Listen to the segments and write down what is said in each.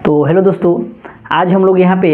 तो हेलो दोस्तों, आज हम लोग यहाँ पे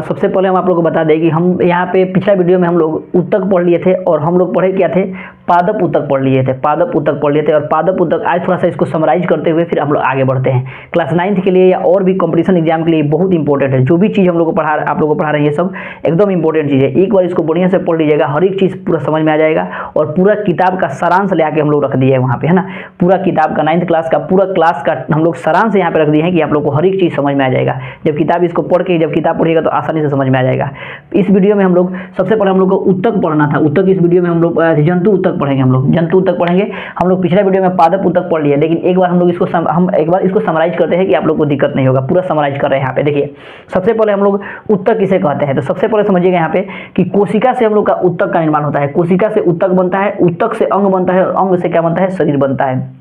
सबसे पहले हम आप लोगों को बता दें कि हम यहाँ पे पिछला वीडियो में हम लोग उत्तक पढ़ लिए थे और हम लोग पढ़े क्या थे, पादप उत्तक पढ़ लिए थे। पादप उत्तक पढ़ लिए थे और पादप उत्तक आज थोड़ा सा इसको समराइज करते हुए फिर हम लोग आगे बढ़ते हैं। क्लास 9th के लिए या और भी कंपटीशन एग्जाम के लिए बहुत इंपॉर्टेंट है। जो भी चीज़ हम लोग को आप लोगों को पढ़ा रहे हैं ये सब एकदम इंपॉर्टेंट चीज़ है। एक बार इसको बढ़िया से पढ़ लीजिएगा, हर एक चीज़ पूरा समझ में आ जाएगा और पूरा किताब का सारांश ले आके हम लोग रख दिए है वहाँ पे, है ना। पूरा किताब का 9th क्लास का पूरा क्लास का हम लोग सारांश यहाँ पे रख दिए हैं कि आप लोग को हर एक चीज़ समझ में आ जाएगा। जब किताब इसको पढ़ के जब किताब पढ़िएगा तो आसानी से समझ में आ जाएगा। इस वीडियो में हम लोग सबसे पहले हम लोग को उत्तक पढ़ना था। उत्तक इस वीडियो में हम लोग जंतु उत्तक पढ़ेंगे। हम लोग जंतु उत्तक पढ़ेंगे। हम लोग पिछले वीडियो में पादप उत्तक पढ़ लिए, लेकिन एक बार हम लोग इसको एक बार इसको समराइज करते हैं कि आप लोग को दिक्कत नहीं होगा। पूरा समराइज कर रहे हैं यहाँ पे। देखिए, सबसे पहले हम लोग उत्तक किसे कहते हैं, तो सबसे पहले समझिएगा यहाँ पे कि कोशिका से हम लोग का उत्तक का निर्माण होता है। कोशिका से उत्तक बनता है, उत्तक से अंग बनता है और अंग से क्या बनता है, शरीर बनता है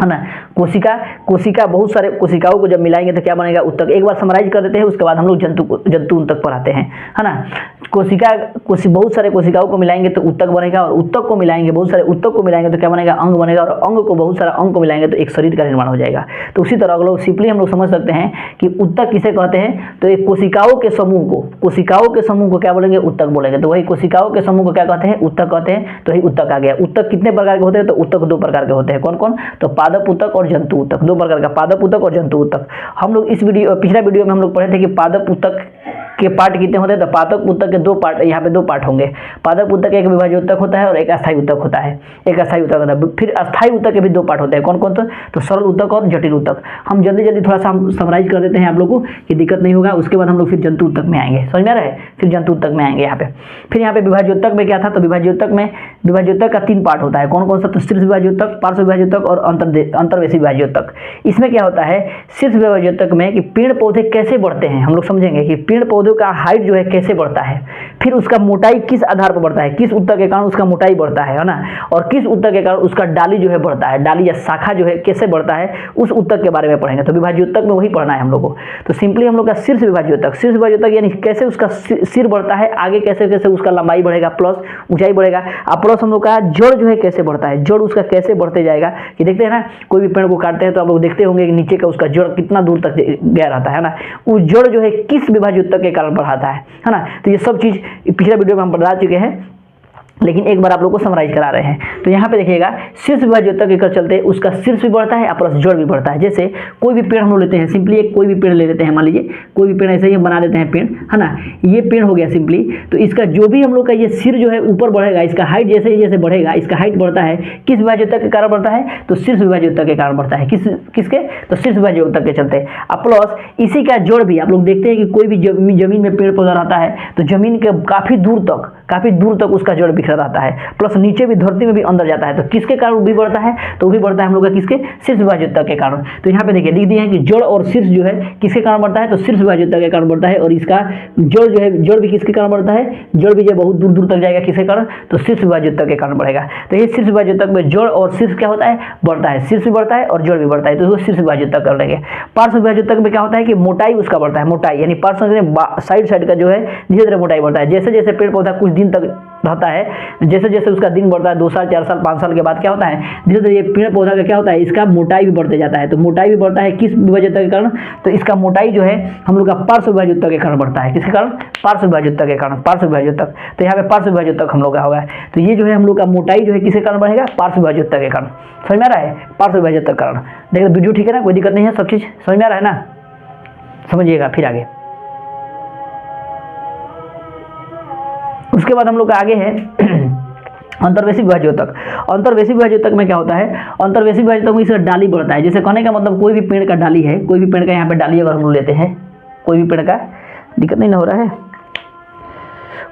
ना। कोशिका बहुत सारे कोशिकाओं को जब मिलाएंगे तो क्या बनेगा, उत्तक। एक बार समराइज कर देते हैं, उसके बाद हम लोग जंतु उत्तक पढ़ाते हैं, है ना। बहुत सारे कोशिकाओं को मिलाएंगे तो उत्तक बनेगा और उत्तक को मिलाएंगे, बहुत सारे उत्तक को मिलाएंगे तो क्या बनेगा, अंग बनेगा और अंग को बहुत सारा अंग को मिलाएंगे तो एक शरीर का निर्माण हो जाएगा। तो उसी तरह लोग सिंपली हम लोग समझ सकते हैं कि उत्तक किसे कहते हैं, तो एक कोशिकाओं के समूह को क्या बोलेंगे, उत्तक बोलेंगे। तो वही कोशिकाओं के समूह को क्या कहते हैं, उत्तक कहते हैं। तो वही उत्तक आ गया। उत्तक कितने प्रकार के होते हैं, तो उत्तक 2 प्रकार के होते हैं। कौन कौन, तो पादप उत्तक और जंतु उत्तक। 2 प्रकार का, पादप उत्तक और जंतु उत्तक। हम लोग पिछला वीडियो में हम लोग पढ़े थे कि पादप उत्तक के पार्ट कितने होते हैं, तो पादप उत्तक के 2 पार्ट, यहाँ पे 2 पार्ट होंगे। पादप उत्तक एक विभाज्य उत्तक होता है और एक अस्थायी उत्तक होता है। एक अस्थायी उत्तक होता है। फिर अस्थायी उत्तक के भी 2 पार्ट होते हैं। कौन कौन, तो सरल उत्तक और जटिल उत्तक। हम जल्दी थोड़ा सा हम समराइज कर देते हैं आप लोगों को कि दिक्कत नहीं होगा। उसके बाद हम लोग फिर जंतु उत्तक में आएंगे। समझ में आ रहा है, फिर जंतु उत्तक में आएंगे यहाँ पे। फिर यहाँ पे विभाज्य उत्तक में क्या था, तो विभाज्य उत्तक का 3 पार्ट होता है। कौन कौन सा, तो शीर्ष विभाज्य उत्तक, पार्श्व विभाज्य उत्तक और अंतर्वेशी विभाज्य उत्तक। इसमें क्या होता है, शीर्ष विभाज्य उत्तक में कि पेड़ पौधे कैसे बढ़ते हैं, हम लोग समझेंगे कि पेड़ पौधों का हाइट जो है कैसे बढ़ता है, फिर उसका मोटाई किस आधार पर बढ़ता है, किस उत्तक के कारण उसका मोटाई बढ़ता है ना, और किस उत्तक के कारण उसका डाली जो है बढ़ता है, डाली या शाखा जो है कैसे बढ़ता है, उस उत्तक के बारे में पढ़ेंगे। तो विभाज्य उत्तक में वही पढ़ना है हम लोग को। तो सिंपली हम लोग का शीर्ष विभाज्य उत्तक यानी कैसे उसका सिर बढ़ता है, आगे कैसे कैसे उसका लंबाई बढ़ेगा प्लस ऊंचाई बढ़ेगा, और प्लस हम लोग का जड़ जो है कैसे बढ़ता है, जड़ उसका कैसे बढ़ते जाएगा। कि देखते हैं ना, कोई भी पेड़ को काटते हैं तो आप लोग देखते होंगे कि नीचे का उसका जड़ कितना दूर तक गया रहता है ना। उस जड़ जो है किस विभाज्य उत्तक के कारण बढ़ाता है ना। तो ये सब चीज़ पिछले वीडियो में हम बता चुके हैं, लेकिन एक बार आप लोग को समराइज करा रहे हैं। तो यहाँ पे देखिएगा, शीर्ष विभाज्य उत्तक लेकर चलते हैं, उसका शीर्ष भी बढ़ता है और प्लस जड़ भी बढ़ता है। जैसे कोई भी पेड़ हम लोग लेते हैं, सिंपली एक कोई भी पेड़ ले लेते हैं, मान लीजिए कोई भी पेड़ ऐसे ही बना देते हैं पेड़, है ना। ये पेड़ हो गया सिंपली। तो इसका जो भी हम लोग का ये सिर जो है ऊपर बढ़ेगा, इसका हाइट जैसे बढ़ेगा, इसका हाइट बढ़ता है किस विभाज्य उत्तक के कारण बढ़ता है, तो शीर्ष विभाज्य उत्तक के कारण बढ़ता है। किसके, तो शीर्ष विभाज्य उत्तक के चलते। और प्लस इसी का जड़ भी आप लोग देखते हैं कि कोई भी जमीन में पेड़ पौधा रहता है तो जमीन के काफ़ी दूर तक उसका जड़ बिखरा रहता है, प्लस नीचे भी धरती में भी अंदर जाता है। तो किसके कारण वो भी बढ़ता है, तो वो भी बढ़ता है हम लोग का किसके, शीर्ष विभाज्य उत्तक के कारण। तो यहाँ पे देखिए लिख दिए हैं कि जड़ और शीर्ष जो है किसके कारण बढ़ता है, तो शीर्ष विभाज्य उत्तक के कारण बढ़ता है। और इसका जड़ जो है, जड़ भी किसके कारण बढ़ता है, जड़ भी जो बहुत दूर तक जाएगा, किसके कारण, तो शीर्ष विभाज्य उत्तक के कारण बढ़ेगा। तो ये शीर्ष विभाज्य उत्तक में जड़ और शीर्ष क्या होता है, बढ़ता है। शीर्ष भी बढ़ता है और जड़ भी बढ़ता है, तो शीर्ष विभाज्य उत्तक कर लेंगे। पार्श्व विभाज्य उत्तक में क्या होता है कि मोटाई उसका बढ़ता है। मोटाई यानी पार्श्व साइड का जो है धीरे धीरे मोटाई बढ़ता है। जैसे जैसे पेड़ पौधा कुछ दिन तक रहता है, जैसे जैसे उसका दिन बढ़ता है, 2 साल 4 साल 5 साल के बाद क्या होता है, धीरे धीरे ये पेड़ पौधा का क्या होता है, इसका मोटाई भी बढ़ते जाता है। तो मोटाई भी बढ़ता है किस विभाज्य उत्तक के कारण, तो इसका मोटाई जो है हम लोग का पार्श्व विभाज्य उत्तक के कारण बढ़ता है। किसके कारण, पार्श्व विभाज्य उत्तक के कारण, पार्श्व विभाज्य उत्तक। तो यहाँ पे पार्श्व विभाज्य उत्तक हम लोग का होगा। तो ये जो है हम लोग का मोटाई जो है किसके कारण बढ़ेगा, पार्श्व विभाज्य उत्तक के कारण। समझ में आ रहा है, पार्श्व विभाज्य उत्तक के कारण। देखिए वीडियो ठीक है ना, कोई दिक्कत नहीं है, सब चीज़ समझ में आ रहा है ना, समझिएगा। फिर आगे उसके बाद हम लोग का आगे है अंतर्वेशी विभाज्य उत्तक। अंतर्वेशी विभाज्य उत्तक में क्या होता है, अंतर्वेशी विभाज्य उत्तक में इसका डाली बढ़ता है। जैसे कहने का मतलब कोई भी पेड़ का डाली है, कोई भी पेड़ का यहाँ पे डाली अगर हम लोग लेते हैं, कोई भी पेड़ का, दिक्कत नहीं ना हो रहा है,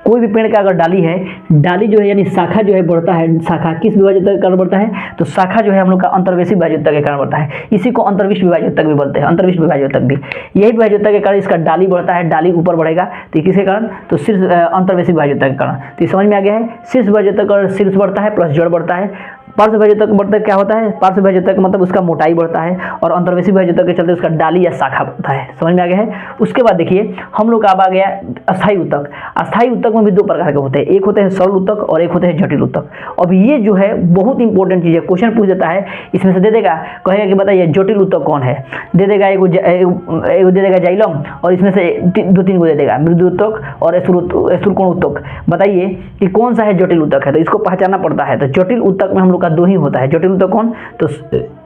कोई भी पेड़ का अगर डाली है, डाली जो है यानी शाखा जो है बढ़ता है। शाखा किस विभाज्य उत्तक के कारण बढ़ता है, तो शाखा जो है हम लोग का अंतर्वेशी विभाज्य उत्तक के कारण बढ़ता है। इसी को अंतर्विष्ट विभाज्य उत्तक भी बोलते हैं, अंतर्विष्ट विभाज्य उत्तक भी। यही विभाज्य उत्तक के कारण इसका डाली बढ़ता है, डाली ऊपर बढ़ेगा। तो किसके कारण, तो शीर्ष अंतर्वेशी विभाज्य उत्तक के कारण। तो समझ में आ गया है, शीर्ष विभाज्य उत्तक और शीर्ष बढ़ता है प्लस जड़ बढ़ता है, पार्श्व भयजोतक बढ़ते क्या होता है, पार्श्व भयजोतक मतलब उसका मोटाई बढ़ता है और अंतर्वेशी भयजोतक के चलते उसका डाली या शाखा बढ़ता है। समझ में आ गया है। उसके बाद देखिए हम लोग अब आ गया अस्थायी ऊतक। अस्थायी ऊतक में भी दो प्रकार के होते हैं, एक होते हैं सरल ऊतक और एक होते हैं जटिल ऊतक। अब ये जो है बहुत इंपॉर्टेंट चीज़ है, क्वेश्चन पूछ देता है, इसमें से दे देगा, कहेगा कि बताइए जटिल ऊतक कौन है, दे देगा एगो दे देगा जाइलम और इसमें से दो तीन को दे देगा मृदु ऊतक और स्थूलकोण ऊतक। बताइए कि कौन सा है जटिल ऊतक है, तो इसको पहचानना पड़ता है। तो जटिल ऊतक में हम लोग का दो ही होता है। जटिल ऊतक कौन, तो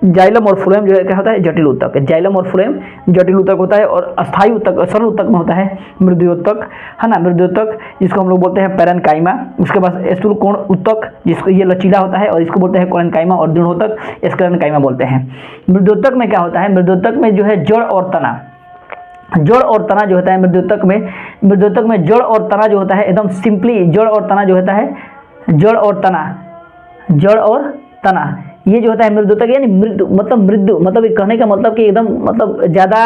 जाइलम और फ्लोएम जो है क्या होता है, जटिल ऊतक। जाइलम और फ्लोएम जटिल ऊतक होता है और अस्थायी ऊतक सरल ऊतक में होता है मृदु ऊतक, है ना, मृदु ऊतक जिसको हम लोग बोलते हैं पैरेन्काइमा। उसके बाद स्थूलकोण ऊतक जिसको ये लचीला होता है और इसको बोलते हैं कोलेनकाइमा और दृढ़ोतक स्क्लेरेनकाइमा बोलते हैं। मृदुतक में क्या होता है, मृदुतक में जो है जड़ और तना, जड़ और तना जो होता है मृदुतक में जड़ और तना जो होता है एकदम सिंपली जड़ और तना जो होता है, जड़ और तना ये जो होता है मृदुतक, यानी मृदु मतलब कहने का मतलब कि एकदम मतलब ज़्यादा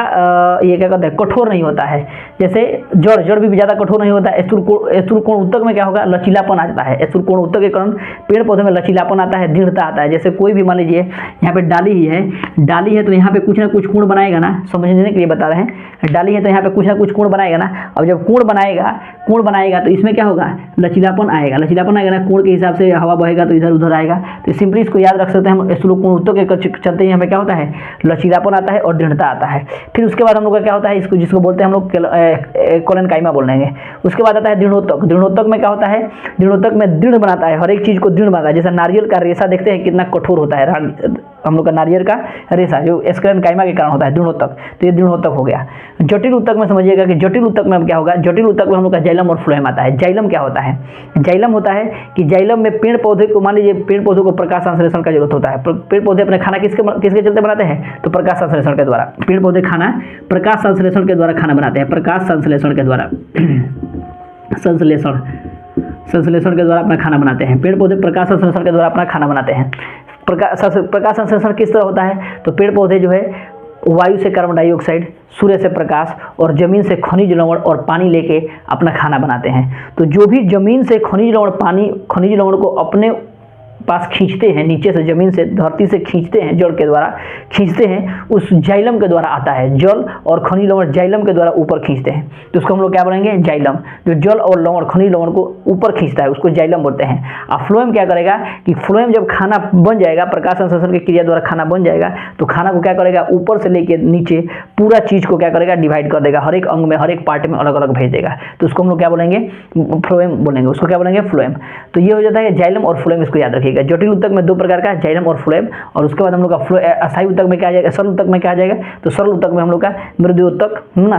ये क्या कहते हैं कठोर नहीं होता है। जैसे जड़ भी ज़्यादा कठोर नहीं होता है। स्थूलकोण ऊतक में क्या होगा, लचीलापन आता है। स्थूलकोण ऊतक के कारण पेड़ पौधे में लचीलापन आता है, दृढ़ता आता है। जैसे कोई भी मान लीजिए यहाँ पे डाली है तो यहाँ पे कुछ ना कुछ कोण बनाएगा ना, समझने के लिए बता रहे हैं। डाली है तो यहाँ पे कुछ ना कुछ कोण बनाएगा ना। अब जब कोण बनाएगा तो इसमें क्या होगा, लचीलापन आएगा ना, कोण के हिसाब से हवा बहेगा तो इधर उधर आएगा। तो सिंपली इसको याद रख सकते हैं हम, स्थूलकोण ऊतक के चलते यहाँ पे क्या होता है, लचीलापन आता है और दृढ़ता आता है। फिर उसके बाद हम लोग का क्या होता है, इसको जिसको बोलते हैं हम लोग कोलेनकाइमा बोल देंगे। उसके बाद आता है दृढ़ोतक। दृढ़ोतक में क्या होता है, दृढ़ोतक में दृढ़ बनाता है, हर एक चीज़ को दृढ़ बनाता है। जैसे नारियल का रेशा देखते हैं कितना कठोर होता है, हम लोग का नारियल का रेशा जो स्क्लेरेनकाइमा के कारण होता है दृढ़ोतक। तो ये दृढ़ोतक हो गया। जटिल ऊतक में समझिएगा कि जटिल ऊतक में क्या होगा, जटिल ऊतक में हम लोग का जाइलम और फ्लोएम आता है। जाइलम क्या होता है, जाइलम होता है कि जाइलम में पेड़ पौधे को, मान लीजिए पेड़ पौधों को प्रकाश संश्लेषण का जरूरत होता है। पेड़ पौधे अपने खाना किसके चलते बनाते हैं, तो प्रकाश संश्लेषण के द्वारा। पेड़ पौधे खाना प्रकाश संश्लेषण के द्वारा खाना बनाते हैं, प्रकाश संश्लेषण के द्वारा संश्लेषण के द्वारा अपना खाना बनाते हैं। पेड़ पौधे प्रकाश संश्लेषण के द्वारा अपना खाना बनाते हैं। प्रकाश संश्लेषण किस तरह होता है, तो पेड़ पौधे जो है वायु से कार्बन डाइऑक्साइड, सूर्य से प्रकाश और जमीन से खनिज लवण और पानी लेके अपना खाना बनाते हैं। तो जो भी जमीन से खनिज लवण को अपने पास खींचते हैं, नीचे से जमीन से धरती से खींचते हैं, जल के द्वारा खींचते हैं, उस जाइलम के द्वारा आता है। जल और खनिज लवण जाइलम के द्वारा ऊपर खींचते हैं, तो उसको हम लोग क्या बोलेंगे, जाइलम। जो जल और लवण खनिज लवण को ऊपर खींचता है उसको जाइलम बोलते हैं। और फ्लोएम क्या करेगा कि फ्लोएम जब खाना बन जाएगा, प्रकाश संश्लेषण की क्रिया द्वारा खाना बन जाएगा, तो खाना को क्या करेगा, ऊपर से लेके नीचे पूरा चीज़ को क्या करेगा, डिवाइड कर देगा, हर एक अंग में, हर एक पार्ट में अलग अलग भेज देगा। तो उसको हम लोग क्या बोलेंगे, फ्लोएम बोलेंगे। उसको क्या बोलेंगे, फ्लोएम। तो ये हो जाता है जाइलम और फ्लोएम, इसको याद रखिएगा। जटिल ऊतक में दो प्रकार का, जाइलम और फ्लोएम। और उसके बाद हम लोग का अस्थायी ऊतक में क्या आ जाएगा, सरल ऊतक में क्या आ जाएगा, तो सरल ऊतक में हम लोग का मृदु ऊतक ना,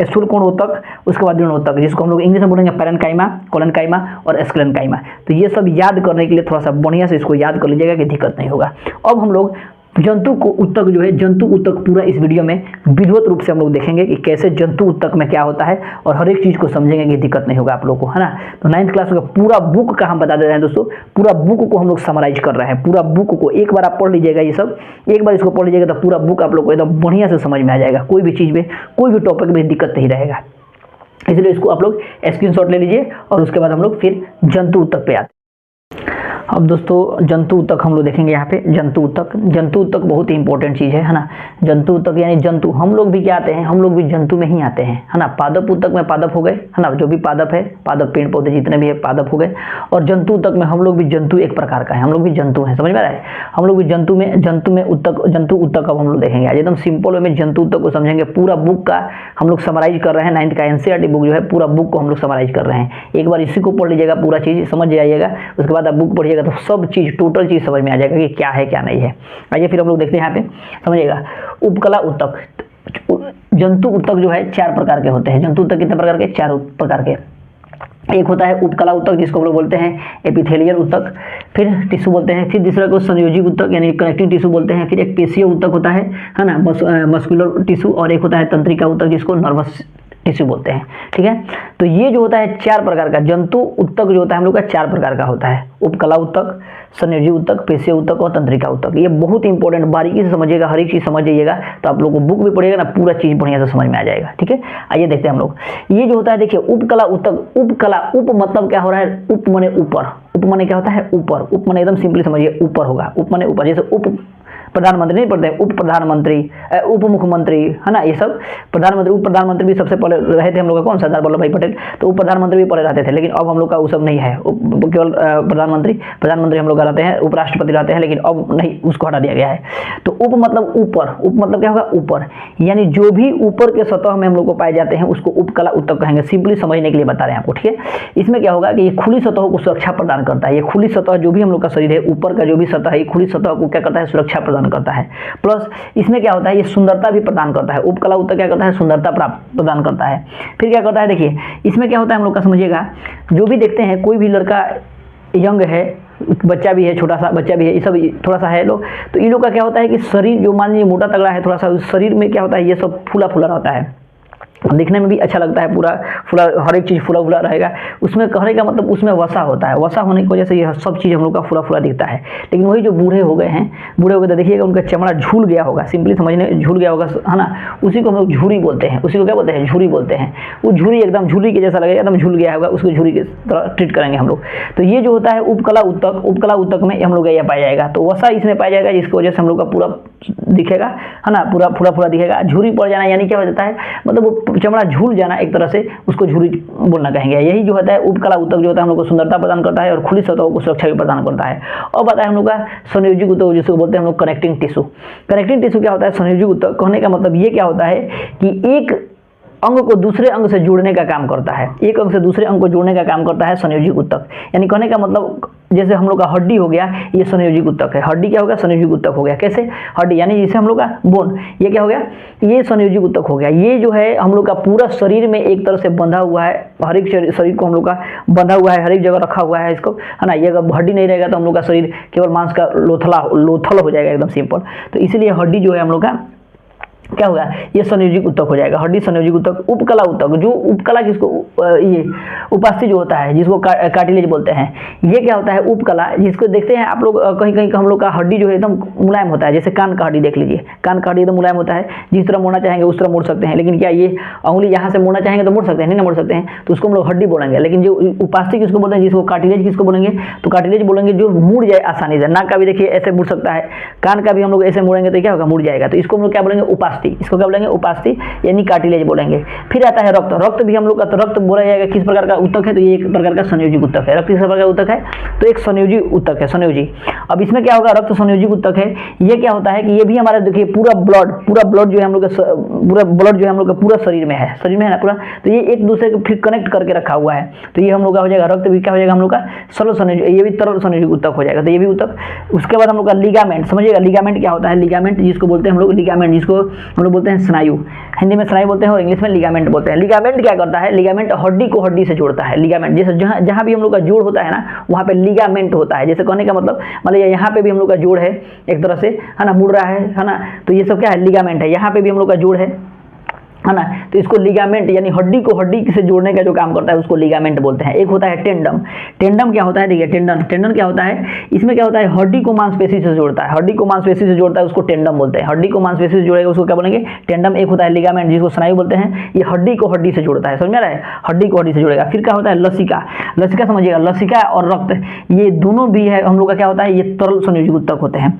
स्थूलकोण ऊतक, उसके बाद दृढ़ ऊतक, जिसको हम लोग इंग्लिश में बोलेंगे पैरेन्काइमा, कोलेनकाइमा और स्क्लेरेनकाइमा। तो ये सब याद करने के लिए थोड़ा सा बढ़िया से इसको याद कर लीजिएगा कि दिक्कत नहीं होगा। अब हम लोग जंतु को ऊतक जो है, जंतु ऊतक पूरा इस वीडियो में विधिवत रूप से हम लोग देखेंगे कि कैसे जंतु ऊतक में क्या होता है और हर एक चीज़ को समझेंगे कि दिक्कत नहीं होगा आप लोग को, है ना। तो 9th क्लास का पूरा बुक का हम बता दे रहे हैं दोस्तों, पूरा बुक को हम लोग समराइज कर रहे हैं। पूरा बुक को एक बार आप पढ़ लीजिएगा, ये सब एक बार इसको पढ़ लीजिएगा तो पूरा बुक आप लोग को एकदम बढ़िया से समझ में आ जाएगा। कोई भी चीज़ में, कोई भी टॉपिक में दिक्कत नहीं रहेगा। इसलिए इसको आप लोग स्क्रीनशॉट ले लीजिए और उसके बाद हम लोग फिर जंतु ऊतक पे आते। अब दोस्तों जंतु ऊतक हम लोग देखेंगे यहाँ पे। जंतु ऊतक बहुत ही इंपॉर्टेंट चीज़ है ना। जंतु ऊतक यानी जंतु, हम लोग भी क्या आते हैं, हम लोग भी जंतु में ही आते हैं, है ना। पादप ऊतक में पादप हो गए, है ना, जो भी पादप है, पादप पेड़ पौधे जितने भी है पादप हो गए। और जंतु ऊतक में हम लोग भी जंतु एक प्रकार का है, हम लोग भी जंतु हैं, समझ में आ रहा है। हम लोग भी जंतु में जंतु ऊतक अब हम लोग देखेंगे आज एकदम सिंपल वे में जंतु ऊतक को समझेंगे। पूरा बुक का हम लोग समराइज कर रहे हैं, 9th का NCERT बुक जो है पूरा बुक को हम लोग समराइज कर रहे हैं। एक बार इसी को पढ़ लीजिएगा, पूरा चीज़ समझ जाइएगा, उसके बाद आप बुक पढ़िएगा तो सब चीज़ टोटल चीज़ समझ में आ जाएगा कि क्या है क्या नहीं है। आइए फिर हम लोग देखते हैं यहाँ पे, समझिएगा। उपकला ऊतक, जंतु ऊतक जो है 4 प्रकार के होते हैं। जंतु ऊतक कितने प्रकार के, 4 प्रकार के। एक होता है उपकला ऊतक जिसको हम लोग बोलते हैं एपिथेलियल ऊतक, फिर टिश्यू बोलते हैं, फिर दूसरा को संयोजी ऊतक यानी कनेक्टिव टिश्यू बोलते हैं, फिर एक पेशीय ऊतक होता है ना, मस्कुलर टिश्यू, और एक होता है तंत्रिका ऊतक जिसको नर्वस टिश्यू बोलते हैं। ठीक है, तो ये जो होता है 4 प्रकार का जंतु ऊतक जो होता है हम लोग का 4 प्रकार का होता है। उपकला ऊतक, संयोजी ऊतक, पेशीय ऊतक और तंत्रिका ऊतक। ये बहुत इंपॉर्टेंट, बारीकी से समझिएगा, हर एक चीज़ समझ जाइएगा तो आप लोग को बुक भी पढ़िएगा ना, पूरा चीज़ बढ़िया से समझ में आ जाएगा। ठीक है, आइए देखते हैं हम लोग। ये जो होता है देखिए उपकला ऊतक, उपकला, उप मतलब क्या हो रहा है, उप माने ऊपर, उप माने क्या होता है ऊपर, उप माने एकदम सिंपली समझिए ऊपर होगा, उप माने ऊपर, जैसे उप प्रधानमंत्री नहीं पढ़ते, उप प्रधानमंत्री, उप मुख्यमंत्री, है ना, ये सब प्रधानमंत्री। उप प्रधानमंत्री भी सबसे पहले रहे थे हम लोग का कौन, सरदार वल्लभ भाई पटेल, तो उप प्रधानमंत्री भी पहले रहते थे, लेकिन अब हम लोग का वो सब नहीं है, केवल प्रधानमंत्री हम लोग रहते हैं, उपराष्ट्रपति रहते हैं, लेकिन अब नहीं, उसको हटा दिया गया है। तो उप मतलब ऊपर, उप मतलब क्या होगा ऊपर, यानी जो भी ऊपर के सतह में हम लोग को पाए जाते हैं उसको उपकला ऊतक कहेंगे, सिंपली समझने के लिए बता रहे हैं आपको। ठीक है, इसमें क्या होगा कि ये खुली सतहों को सुरक्षा प्रदान करता है। ये खुली सतह जो भी हम लोग का शरीर है, ऊपर का जो भी सतह है, खुली सतह को क्या करता है, सुरक्षा प्रदान करता है। प्लस इसमें क्या होता है, ये सुंदरता भी प्रदान करता है। उपकला ऊतक क्या करता है, सुंदरता प्रदान करता है। फिर क्या करता है, देखिए इसमें क्या होता है हम लोग का समझिएगा, जो भी देखते हैं कोई भी लड़का यंग है, बच्चा भी है, छोटा सा बच्चा भी है, ये सब थोड़ा सा है लोग, तो इन लोग का क्या होता है कि शरीर जो मान लीजिए मोटा तगड़ा है थोड़ा सा, उस शरीर में क्या होता है, ये सब फूला फूला रहता है, दिखने में भी अच्छा लगता है, पूरा फूला, हर एक चीज़ फूला फूला रहेगा। उसमें कहने का मतलब उसमें वसा होता है, वसा होने की वजह से ये सब चीज़ हम लोग का फूला फूला दिखता है। लेकिन वही जो बूढ़े हो गए हैं, बूढ़े हो गए तो देखिएगा उनका चमड़ा झूल गया होगा, सिंपली समझने, झूल गया होगा, है ना, उसी को हम लोग झुर्री बोलते हैं। उसी को क्या बोलते हैं, झुर्री बोलते हैं। वो झुर्री एकदम झुर्री के जैसा लगेगा, एकदम झूल गया होगा, उसको झुर्री की तरह ट्रीट करेंगे हम लोग। तो ये जो होता है उपकला ऊतक, उपकला ऊतक में हम लोग यह पाया जाएगा, तो वसा इसमें पाया जाएगा, जिसकी वजह से हम लोग का पूरा दिखेगा, है ना, पूरा फूला फूला दिखेगा। झुर्री पड़ जाना यानी क्या हो जाता है, मतलब वो चमड़ा झूल जाना, एक तरह से उसको झुर्री बोलना कहेंगे। यही जो होता है उपकला ऊतक जो होता है हम लोग को सुंदरता प्रदान करता है और खुली सतहों को सुरक्षा भी प्रदान करता है। और बताया हम लोग का संयोजी ऊतक, जिसको बोलते हैं हम लोग कनेक्टिंग टिश्यू। कनेक्टिंग टिश्यू क्या होता है, संयोजी ऊतक कहने का मतलब ये क्या होता है कि एक अंग को दूसरे अंग से जोड़ने का काम करता है, एक अंग से दूसरे अंग को जोड़ने का काम करता है संयोजी ऊतक। यानी कहने का मतलब जैसे हम लोग का हड्डी हो गया, ये संयोजी ऊतक है। हड्डी क्या हो गया, संयोजी ऊतक हो गया। कैसे, हड्डी यानी जैसे हम लोग का बोन, ये क्या हो गया, ये संयोजी ऊतक हो गया। ये जो है हम लोग का पूरा शरीर में एक तरह से बंधा हुआ है, हर एक शरीर को हम लोग का बंधा हुआ है, हर एक जगह रखा हुआ है इसको, है ना। ये अगर हड्डी नहीं रहेगा तो हम लोग का शरीर केवल मांस का लोथल हो जाएगा, एकदम सिंपल। तो इसीलिए हड्डी जो है हम लोग का क्या होगा, ये संयोजी ऊतक हो जाएगा, हड्डी संयोजी ऊतक। उपकला ऊतक, जो उपकला किसको, ये उपास्थि जो होता है जिसको कार्टिलेज बोलते हैं, ये क्या होता है उपकला, जिसको देखते हैं आप लोग कहीं कहीं हम लोग का हड्डी जो है एकदम मुलायम होता है। जैसे कान का हड्डी देख लीजिए, कान का हड्डी एकदम मुलायम होता है, जिस तरह मोड़ना चाहेंगे उस तरह मोड़ सकते हैं। लेकिन क्या ये अंगुली यहाँ से मोड़ना चाहेंगे तो मोड़ सकते हैं, नहीं ना मोड़ सकते हैं, तो उसको हम लोग हड्डी बोलेंगे। लेकिन जो उपास्थि किसको बोलते हैं, जिसको कार्टिलेज किसको बोलेंगे, तो कार्टिलेज बोलेंगे जो मुड़ जाए आसानी से। नाक का भी देखिए ऐसे मुड़ सकता है, कान का भी हम लोग ऐसे मुड़ेंगे तो क्या होगा, मुड़ जाएगा। तो इसको हम लोग क्या बोलेंगे, उपास्थि। इसको क्या बोलेंगे, उपास्थि यानी कार्टिलेज बोलेंगे। फिर आता है रक्त। रक्त भी हम लोग का, तो रक्त बोला जाएगा किस प्रकार का ऊतक है, तो ये एक प्रकार का संयोजी ऊतक है। रक्त किस प्रकार का ऊतक है, तो एक संयोजी ऊतक है, संयोजी। अब इसमें क्या होगा, रक्त संयोजी ऊतक है। ये क्या होता है कि ये भी हमारा देखिए पूरा ब्लड जो है हम लोग का, पूरा ब्लड जो है हम लोग का पूरा शरीर में है ना पूरा, तो ये एक दूसरे को फिर कनेक्ट करके रखा हुआ है। तो ये हम लोग का हो जाएगा, रक्त भी क्या हो जाएगा हम लोग का सरल संयोजी, ये भी तरल संयोजी ऊतक हो जाएगा, तो ये भी ऊतक। उसके बाद हम लोग का लिगामेंट, समझिएगा लिगामेंट क्या होता है। लिगामेंट जिसको बोलते हैं हम लोग, लिगामेंट जिसको हम लोग बोलते हैं स्नायु, हिंदी में स्नायु बोलते हैं और इंग्लिश में लिगामेंट बोलते हैं। लिगामेंट क्या करता है, लिगामेंट हड्डी को हड्डी से जोड़ता है। लिगामेंट जैसे जहाँ भी हम लोग का जोड़ होता है ना, वहाँ पे लिगामेंट होता है। जैसे कहने का मतलब मान लीजिए यहाँ पे भी हम लोग का जोड़ है एक तरह से, है ना, मुड़ रहा है ना, तो ये सब क्या है, लिगामेंट है। यहाँ पे भी हम लोग का जोड़ है ना, तो इसको लिगामेंट यानी हड्डी को हड्डी से जोड़ने का जो काम करता है उसको लिगामेंट बोलते हैं। एक होता है टेंडम। टेंडम क्या होता है, देखिए टेंडन क्या होता है, इसमें क्या होता है, हड्डी को मांसपेशी से जोड़ता है। हड्डी को मांसपेशी से जोड़ता है, उसको टेंडम बोलते हैं। हड्डी को मांसपेशी से जोड़ेगा उसको क्या बोलेंगे, टेंडम। एक होता है लिगामेंट जिसको स्नायु बोलते हैं, ये हड्डी को हड्डी से जोड़ता है, समझ में आ रहा है, हड्डी को हड्डी से जोड़ेगा। फिर क्या होता है लसिका। लसिका समझिएगा, लसिका और रक्त ये दोनों भी है हम लोग का क्या होता है, ये तरल संयोजी ऊतक होते हैं।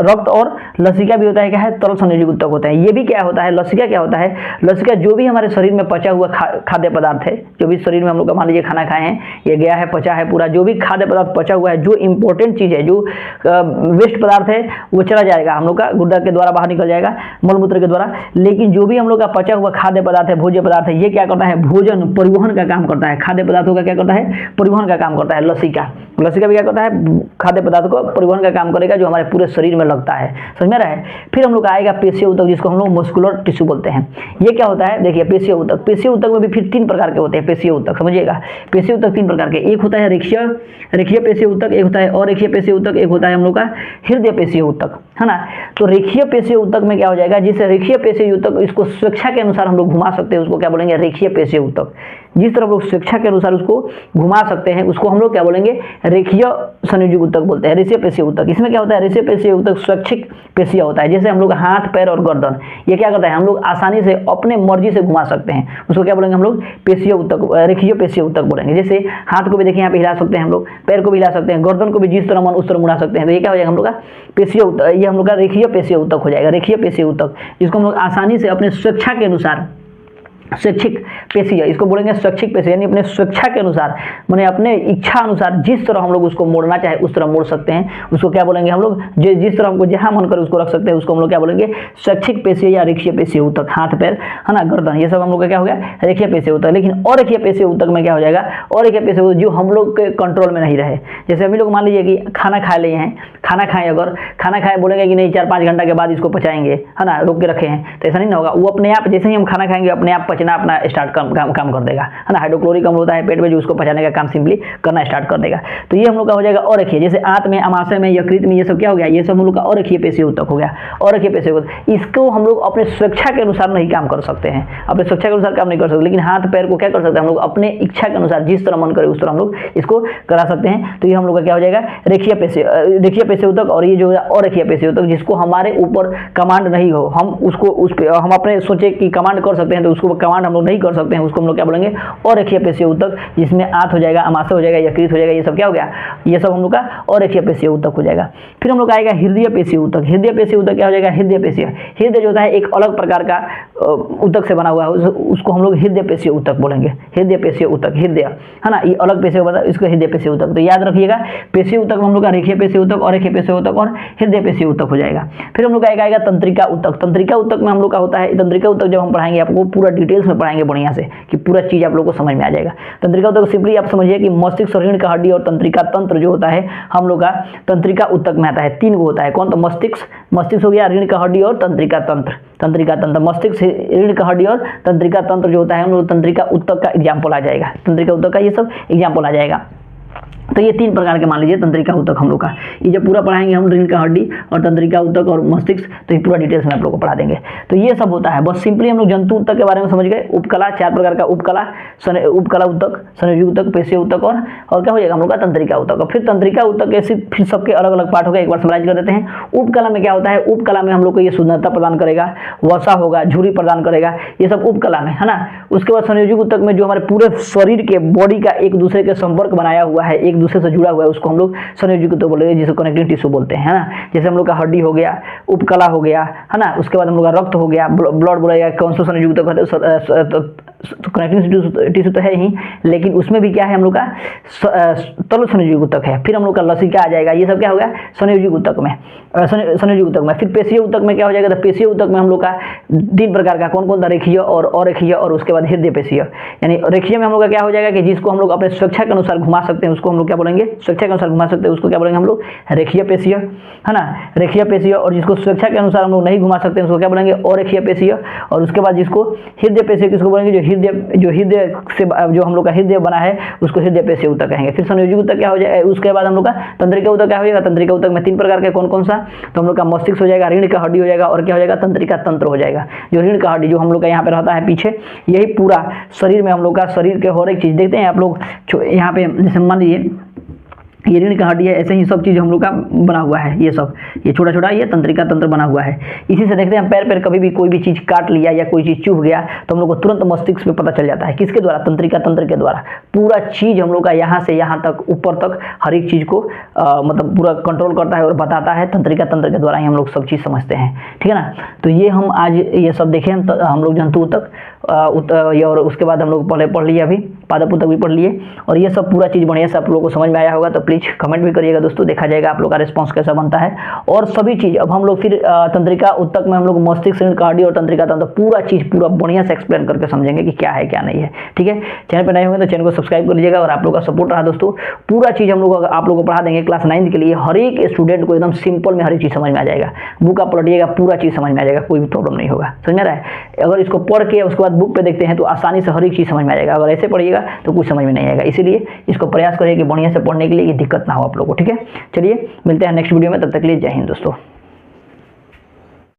रक्त और लसिका भी होता है क्या है, तरल संयोजी ऊतक होते हैं। ये भी क्या होता है, लसिका क्या होता है, लसिका जो भी हमारे शरीर में पचा हुआ खाद्य पदार्थ है, जो भी शरीर में हम लोग मान लीजिए खाना खाए हैं, ये गया है, पचा है पूरा, जो भी खाद्य पदार्थ पचा हुआ है, जो इंपॉर्टेंट चीज़ है, जो वेस्ट पदार्थ है वो चला जाएगा हम लोग का, गुर्दा के द्वारा बाहर निकल जाएगा, मलमूत्र के द्वारा। लेकिन जो भी हम लोग का पचा हुआ खाद्य पदार्थ है, भोज्य पदार्थ है, ये क्या करता है, भोजन परिवहन का काम करता है। खाद्य पदार्थों का क्या करता है, परिवहन का काम करता है लसिका। लसिका भी क्या करता है, खाद्य पदार्थ को परिवहन का काम करेगा, जो हमारे पूरे शरीर में लगता है, समझ में रहा है। फिर हम लोग आएगा पेशीय ऊतक, जिसको हम लोग मस्कुलर टिश्यू बोलते हैं। ये क्या होता है, देखिए पेशीय ऊतक, पेशीय ऊतक में भी फिर 3 प्रकार के होते हैं पेशीय ऊतक, समझिएगा। पेशीय ऊतक 3 प्रकार के, एक होता है रेखीय पेशीय ऊतक, एक होता है अरेखीय पेशीय ऊतक, एक होता है हम लोग का हृदय पेशीय ऊतक, है ना। तो रेखीय पेशीय ऊतक में क्या हो जाएगा, जिस रेखीय पेशीय ऊतक इसको स्वेच्छा के अनुसार हम लोग घुमा सकते हैं उसको क्या बोलेंगे, रेखीय पेशीय ऊतक। जिस तरह हम लोग स्वेच्छा के अनुसार उसको घुमा सकते हैं उसको हम लोग क्या बोलेंगे, रेखीय संयोजी ऊतक बोलते हैं, रेखीय पेशीय ऊतक। इसमें क्या होता है, रेखीय पेशीय ऊतक स्वैच्छिक पेशीय होता है, जैसे हम लोग हाथ, पैर और गर्दन, ये क्या करता है, हम लोग आसानी से अपने मर्जी से घुमा सकते हैं, उसको क्या बोलेंगे हम लोग, पेशीय ऊतक, रेखीय पेशीय ऊतक बोलेंगे। जैसे हाथ को भी देखिए यहाँ पे हिला सकते हैं हम लोग, पैर को भी हिला सकते हैं, गर्दन को भी जिस तरह मन उस तरह मुड़ा सकते हैं। तो ये क्या हो जाएगा हम लोग का पेशीय ऊतक, ये हम लोग का रेखीय पेशीय ऊतक हो जाएगा, रेखीय पेशीय ऊतक, जिसको हम लोग आसानी से अपने स्वेच्छा के अनुसार, स्वैच्छिक पेशीय, इसको बोलेंगे स्वैच्छिक पेशीय, यानी अपने स्वेच्छा के अनुसार, माने अपने इच्छा अनुसार जिस तरह हम लोग उसको मोड़ना चाहे उस तरह मोड़ सकते हैं, उसको क्या बोलेंगे हम लोग, जिस तरह हमको जहाँ मन करे उसको रख सकते हैं, उसको हम लोग क्या बोलेंगे, स्वैच्छिक पेशीय या रेखीय पेशीय ऊतक। हाथ, पैर, है ना, गर्दन, ये सब हम लोग का क्या हो गया, रेखीय पेशीय ऊतक। लेकिन अरेखीय पेशीय ऊतक में क्या हो जाएगा, अरेखीय पेशीय ऊतक जो हम लोग के कंट्रोल में नहीं रहे। जैसे अभी लोग मान लीजिए कि खाना खा लिए हैं, खाना खाएं, अगर खाना खाएं बोलेंगे कि नहीं 4-5 घंटा के बाद इसको पचाएंगे, है ना, रोक के रखे हैं, तो ऐसा नहीं ना होगा, वो अपने आप जैसे ही हम खाना खाएंगे अपने आप पचना अपना स्टार्ट काम कर देगा, है ना। हाइड्रोक्लोरिक अम्ल होता है पेट में जो उसको पचाने का काम सिंपली करना स्टार्ट कर देगा। तो ये हम लोग का हो जाएगा अरेखीय, जैसे आंत में, अमाशय में, यकृत में, ये सब क्या हो गया, ये सब हम लोग का अरेखीय पेशीय ऊतक हो गया, अरेखीय पेशीय ऊतक। इसको हम लोग अपने स्वेच्छा के अनुसार नहीं काम कर सकते हैं, अपने स्वेच्छा के अनुसार काम नहीं कर सकते, लेकिन हाथ पैर को क्या कर सकते हैं हम लोग, अपने इच्छा के अनुसार जिस तरह मन करे उस तरह हम लोग इसको करा सकते हैं। तो ये हम लोग का क्या हो जाएगा, रेखीय पेशीय ऊतक। और ये जो अरेखीय पेशीय ऊतक, जिसको हमारे ऊपर कमांड नहीं हो, हम उसको हम अपने सोचे कि कमांड कर सकते हैं तो उसको कमांड हम लोग नहीं कर सकते हैं, उसको हम लोग क्या बोलेंगे, अरेखीय पेशीय ऊतक, जिसमें आंत हो जाएगा, अमाशय हो जाएगा, यकृत हो जाएगा, ये सब क्या हो गया, ये सब हम लोग का अरेखीय पेशीय ऊतक हो जाएगा। फिर हम लोग आएगा हृदय पेशीय ऊतक। हृदय पेशीय ऊतक क्या हो जाएगा, हृदय पेशीय, हृदय जो होता है एक अलग प्रकार का ऊतक से बना हुआ है, उसको हम लोग हृदय पेशीय ऊतक बोलेंगे, हृदय पेशीय ऊतक, हृदय, है ना, ये अलग पेशीय होता है, इसको हृदय पेशीय ऊतक। तो याद रखिएगा, पेशीय ऊतक हम लोग का रेखीय पेशीय ऊतक, अरेखीय पेशीय ऊतक और हृदय पेशीय ऊतक हो जाएगा। फिर हम लोग का आएगा तंत्रिका ऊतक। तंत्रिका ऊतक में हम लोग का होता है, तंत्रिका ऊतक जब हम पढ़ाएंगे आपको पूरा डिटेल्स में पढ़ाएंगे बढ़िया से, कि पूरा चीज आप लोग को समझ में आ जाएगा। तंत्रिका ऊतक सिंपली आप समझिए कि मस्तिष्क, रीढ़ का हड्डी और तंत्रिका तंत्र जो होता है हम लोग का तंत्रिका ऊतक में आता है। 3 गो होता है, कौन, तो मस्तिष्क हो गया, रीढ़ का हड्डी और तंत्रिका तंत्र। तंत्रिका तंत्र, मस्तिष्क, रीढ़ का हड्डी और तंत्रिका तंत्र जो होता है हम लोग तंत्रिका ऊतक का एग्जाम्पल आ जाएगा, तंत्रिका ऊतक का ये सब एग्जाम्पल आ जाएगा। तो ये 3 प्रकार के मान लीजिए तंत्रिका ऊतक हम लोग का, ये जब पूरा पढ़ाएंगे हम रीढ़ का हड्डी और तंत्रिका ऊतक और मस्तिष्क, तो ये पूरा डिटेल्स में आप लोग को पढ़ा देंगे। तो ये सब होता है, बस सिंपली हम लोग जंतु ऊतक के बारे में समझ गए। उपकला, 4 प्रकार का उपकला, उपकला ऊतक, संयोजी ऊतक, पेशीय ऊतक और क्या हो जाएगा हम लोग का तंत्रिका ऊतक। और फिर तंत्रिका ऊतक के फिर सबके अलग अलग पार्ट हो गए, एक बार समराइज कर देते हैं। उपकला में क्या होता है, उपकला में हम लोग को ये सुंदरता प्रदान करेगा, वसा होगा, झुर्री प्रदान करेगा, ये सब उपकला में, है ना। उसके बाद संयोजी ऊतक में जो हमारे पूरे शरीर के बॉडी का एक दूसरे के संपर्क बनाया हुआ है, एक दूसरे से जुड़ा हुआ है, उसको हम लोग संयोजी ऊतक बोलेंगे, जिसे कनेक्टिंग टिश्यू बोलते हैं, है ना। जैसे हम लोग का हड्डी हो गया, उपकला हो गया, है ना। उसके बाद हम लोग का रक्त हो गया, ब्लड बोलेगा, कौन सा संयोजी ऊतक होता है, कनेक्टिंग टिश्यू तो है ही, लेकिन उसमें भी क्या है हम लोग का तल संयोजी ऊतक है। फिर हम लोग का लसिका आ जाएगा, ये सब क्या होगा संयोजी ऊतक में, संयोजी ऊतक में। फिर पेशीय ऊतक में क्या हो जाएगा, तो पेशीय ऊतक में हम लोग का 3 प्रकार का, कौन कौन सा, रेखीय और अरेखीय और उसके बाद हृदय पेशीय। यानी रेखीय में हम लोग का क्या हो जाएगा कि जिसको हम लोग अपने स्वेच्छा के अनुसार घुमा सकते हैं उसको हम लोग क्या बोलेंगे, स्वेच्छा के अनुसार घुमा सकते हैं उसको क्या बोलेंगे हम लोग, रेखीय पेशीय, है ना, रेखीय पेशीय। और जिसको स्वेच्छा के अनुसार हम लोग नहीं घुमा सकते हैं उसको क्या बोलेंगे, अरेखीय पेशीय। और उसके बाद जिसको हृदय पेशीय किसको बोलेंगे, जो हृदय से जो हम लोग का हृदय बना है उसको हृदय पेशीय ऊतक कहेंगे। फिर संयोजी ऊतक क्या हो जाएगा, उसके बाद हम लोग का तंत्रिका ऊतक क्या हो जाएगा, तंत्रिका ऊतक में 3 प्रकार के, कौन कौन सा, तो हम लोग का मस्तिष्क हो जाएगा, रीढ़ का हड्डी हो जाएगा और क्या हो जाएगा, तंत्रिका तंत्र हो जाएगा। जो रीढ़ का हड्डी जो हम लोग का यहाँ पे रहता है पीछे, यही पूरा शरीर में हम लोग का शरीर के हर एक चीज देखते हैं आप लोग यहाँ पे, जैसे मान लीजिए ये रीढ़ का हड्डी है, ऐसे ही सब चीज़ हम लोग का बना हुआ है, ये सब ये छोटा छोटा ये तंत्रिका तंत्र बना हुआ है। इसी से देखते हैं पैर कभी भी कोई भी चीज़ काट लिया या कोई चीज़ चुभ गया तो हम लोग को तुरंत मस्तिष्क में पता चल जाता है, किसके द्वारा, तंत्रिका तंत्र के द्वारा। पूरा चीज़ हम लोग का यहाँ से यहाँ तक ऊपर तक हर एक चीज़ को मतलब पूरा कंट्रोल करता है और बताता है, तंत्रिका तंत्र के द्वारा ही हम लोग सब चीज़ समझते हैं, ठीक है ना। तो ये हम आज ये सब देखें हम लोग जंतु ऊतक और उसके बाद हम लोग पहले पढ़ लिया अभी पादप उत्तक भी पढ़ लिए, और ये सब पूरा चीज़ बढ़िया से आप लोगों को समझ में आया होगा। तो प्लीज़ कमेंट भी करिएगा दोस्तों, देखा जाएगा आप लोग का रिस्पॉन्स कैसा बनता है। और सभी चीज़ अब हम लोग फिर तंत्रिका उत्तक में हम लोग मस्तिष्क ऋण कार्डियो और तंत्रिका तंत्र पूरा चीज़ पूरा बढ़िया से एक्सप्लेन करके समझेंगे कि क्या है क्या नहीं है। ठीक है, चैनल पर नए होंगे तो चैनल को सब्सक्राइब कर लीजिएगा, और आप लोग का सपोर्ट रहा दोस्तों। पूरा चीज़ हम लोग आप लोगों को पढ़ा देंगे क्लास 9 के लिए, हर एक स्टूडेंट को एकदम सिंपल में हर एक चीज़ समझ में आ जाएगा। बुक आप पढ़िएगा, पूरा चीज़ समझ में आ जाएगा, कोई भी प्रॉब्लम नहीं होगा। समझ में आ रहा है? अगर इसको पढ़ के उसके बाद बुक पे देखते हैं तो आसानी से हर एक चीज़ समझ में आ जाएगा। अगर ऐसे पढ़िएगा तो कुछ समझ में नहीं आएगा, इसीलिए इसको प्रयास करिए कि बढ़िया से पढ़ने के लिए ये दिक्कत ना हो आप लोगों को। ठीक है, चलिए मिलते हैं नेक्स्ट वीडियो में, तब तक के लिए जय हिंद दोस्तों।